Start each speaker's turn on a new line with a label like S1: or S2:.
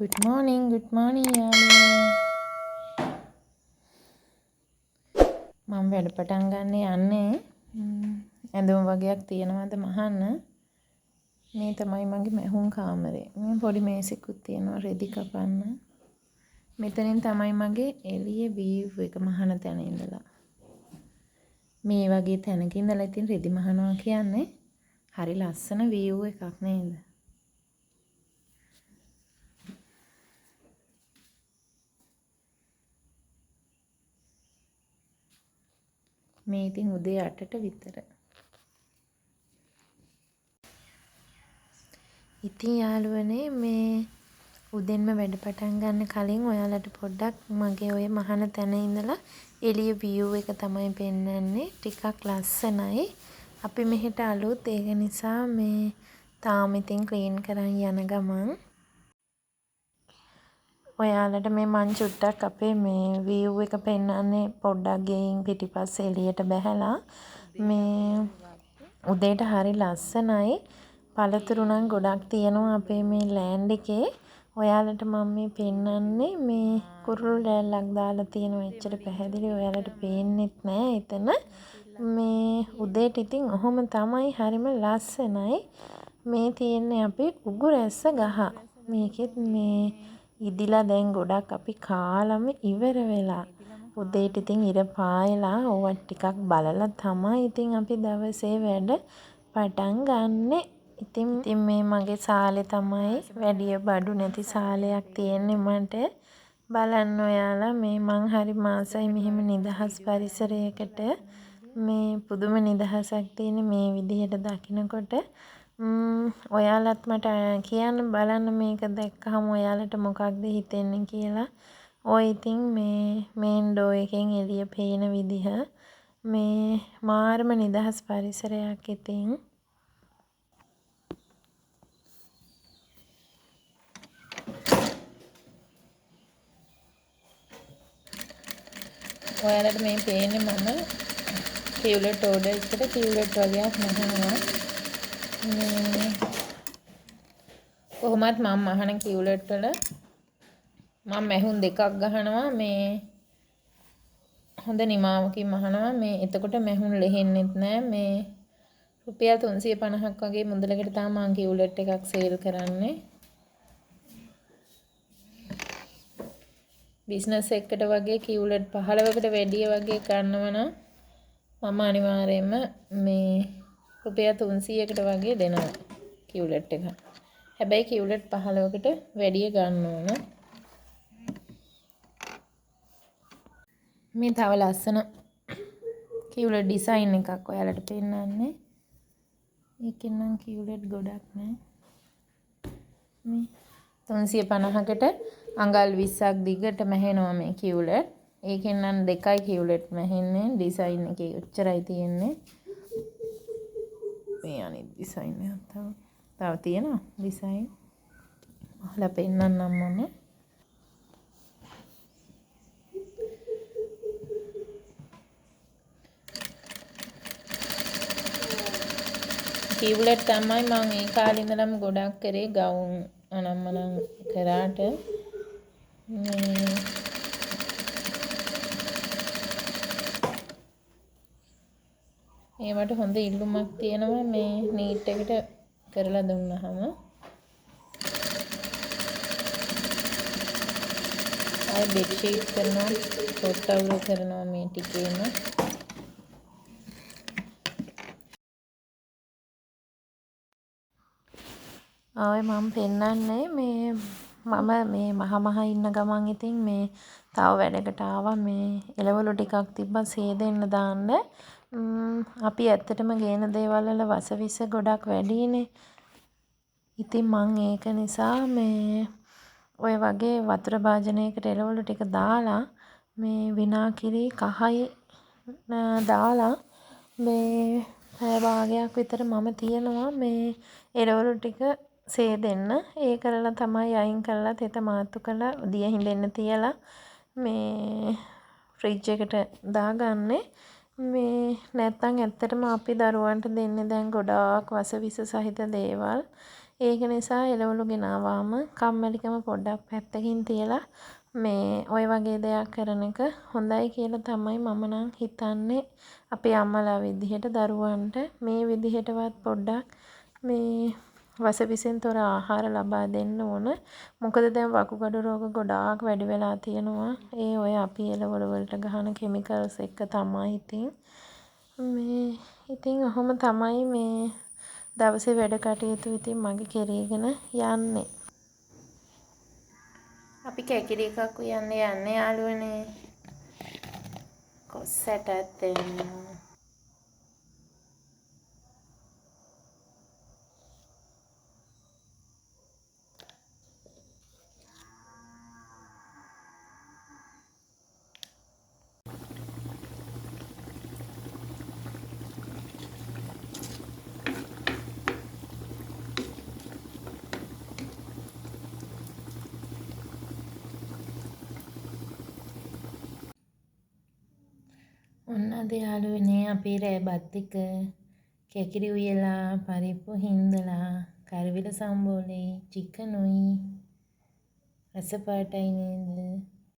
S1: Good morning යාළුවෝ. මම වැඩ පටන් ගන්න යන්නේ. ඇඳුම් වගේක් තියෙනවද මහන්න. මේ තමයි මගේ මැහුම් කාමරේ. මේ පොඩි මේසෙකුත් තියෙනවා රෙදි කපන්න. මෙතනින් තමයි මගේ එළියේ view එක මහන තැන ඉඳලා. මේ වගේ තැනක ඉඳලා ඉතින් රෙදි මහනවා කියන්නේ හරි ලස්සන view එකක් නේද? මේ ඉතින් උදේ 8ට විතර. ඉතින් යාළුවනේ මේ උදෙන්ම වැඩ පටන් ගන්න කලින් ඔයාලට පොඩ්ඩක් මගේ ওই මහන තැන ඉඳලා එළිය view එක තමයි පෙන්වන්නේ. ටිකක් ලස්සනයි. අපි මෙහෙට අලුත් ඒක නිසා මේ තාම ඉතින් ක්ලීන් කරන් යන ගමන් ඔයාලට මේ මං චුට්ටක් අපේ මේ view එක පෙන්වන්නේ පොඩ්ඩක් ගෙයින් පිටිපස්සේ එළියට බැහැලා මේ උදේට හරි ලස්සනයි. පළතුරු නම් ගොඩක් තියෙනවා අපේ මේ ලෑන්ඩ් එකේ. ඔයාලට මම මේ පෙන්වන්නේ මේ කුරුළු ලෑල්ලක් දාලා තියෙනවා. එච්චර පැහැදිලි ඔයාලට පේන්නෙත් නෑ එතන. මේ උදේට ඉතින් ඔහොම තමයි හරිම ලස්සනයි. මේ තියෙන්නේ අපේ උගුරැස්ස ගහ. මේකෙත් මේ ඉදිලා දැන් ගොඩක් අපි කාලම ඉවර වෙලා. උදේට ඉතින් ඉර පායලා ඕවා ටිකක් බලලා තමයි ඉතින් අපි දවසේ වැඩ පටන් ගන්නෙ. ඉතින් මේ මගේ සාලේ තමයි වැඩිය බඩු නැති සාලයක් තියෙන්නේ මට. බලන්න ඔයාලා මේ මං හරි මාසයි මෙහෙම නිදහස් පරිසරයකට මේ පුදුම නිදහසක් තියෙන මේ විදිහට දකිනකොට ඔයාලත් මට කියන්න බලන්න මේක දැක්කහම ඔයාලට මොකක්ද හිතෙන්නේ කියලා. ඔය ඉතින් මේ මේන් ඩෝ එකෙන් එළිය පේන විදිහ මේ මාරම නිදහස් පරිසරයක් ඉතින්. ඔයාලට මේ පේන්නේ මම කිව්ලට් ඕඩර් එකට කිව්ලට් වගේක් මහනවා. මේ කොහොමත් මම මහන කිව්ලට් වල මම මැහුම් දෙකක් ගහනවා මේ හොඳ නිමාවකින් මහනවා මේ එතකොට මැහුම් ලෙහෙන්නෙත් නෑ මේ රුපියල් 350ක් වගේ මුදලකට තමයි මම කිව්ලට් එකක් සේල් කරන්නේ. බිස්නස් එකකට වගේ කිව්ලට් 15කට වැඩිය වගේ කරනවා නම් මම අනිවාර්යයෙන්ම මේ රුපියල් 300කට වගේ දෙනවා කිව්ලට් එක. හැබැයි කිව්ලට් 15කට වැඩිය ගන්න ඕන. මේ තව ලස්සන කිව්ලට් ඩිසයින් එකක් ඔයාලට පෙන්නන්නේ. ඒකෙන් නම් කිව්ලට් ගොඩක් නෑ. මේ 350කට අඟල් 20ක් දිගට මැහෙනවා මේ කිව්ලට්. ඒකෙන් නම් දෙකයි කිව්ලට් මැහෙන්නේ. ඩිසයින් එකේ උච්චරයි තියෙන්නේ. මේ අනිත් ඩිසයින් එකක් තව තියෙනවා ඩිසයින්. අහලා පෙන්නන්නම් මම. කිව්ලට් තමයි මම ඒ කාලේ ඉඳලම ගොඩක් කරේ ගවුම් අනම්මනම් කරාට මේ ඒවට හොඳ ඉල්ලුමක් තියෙනවා මේ නීට් එකට කරලා දුන්නාම. ආයෙ බෙඩ් ෂීට් කරනවා පොත් තවුල කරනවා මේ ටිකේම. ආයෙ මම පෙන්නන්නේ මේ මම මේ මහ ඉන්න ගමන් ඉතින් මේ තව වැඩකට ආවා මේ එළවලු ටිකක් තිබ්බා සේදෙන්න දාන්න. අපි ඇත්තටම ගේන දේවල් වල වසවිස ගොඩක් වැඩිනේ. ඉතින් මං ඒක නිසා මේ ඔය වගේ වතුර භාජනයකට එළවලු ටික දාලා මේ විනාකිරි කහයි දාලා මේ පැය භාගයක් විතර මම තියනවා මේ එළවලු ටික සේදෙන්න. ඒ කරලා තමයි අයින් කරලා තෙත මාත්තු කරලා දිය හිඳෙන්න තියලා මේ ෆ්‍රිජ් එකට දාගන්නේ. මේ නැත්තම් ඇත්තටම අපි දරුවන්ට දෙන්නේ දැන් ගොඩාක් වසවිස සහිත දේවල්. ඒක නිසා එළවලු ගෙනාවාම කම්මැලිකම පොඩ්ඩක් පැත්තකින් තියලා මේ ওই වගේ දෙයක් කරන එක හොඳයි කියලා තමයි මම නම් හිතන්නේ. අපේ අම්මලා විදිහට දරුවන්ට මේ විදිහටවත් පොඩ්ඩක් මේ වසවිසෙන් තොර ආහාර ලබා දෙන්න ඕන. මොකද දැන් වකුගඩු රෝග ගොඩාක් වැඩි වෙලා තියෙනවා. ඒ ඔය අපි එළවලු වලට ගහන කිමිකල්ස් එක තමයි ඉතින්. ඉතින් ඔහොම තමයි මේ දවසේ වැඩ කටයුතු ඉතින් මගේ කෙරීගෙන යන්නේ. අපි කැකිරි එකක් උයන්න යන්නේ යාළුවනේ. කොස්සටත් දෙන්න. ඔන්න අද යාළුවනේ අපේ රෑ බත් එක කැකිරි උයලා පරිප්පු හින්දලා කරවිල සම්බෝලේ චිකනුයි රස පාටයි නේද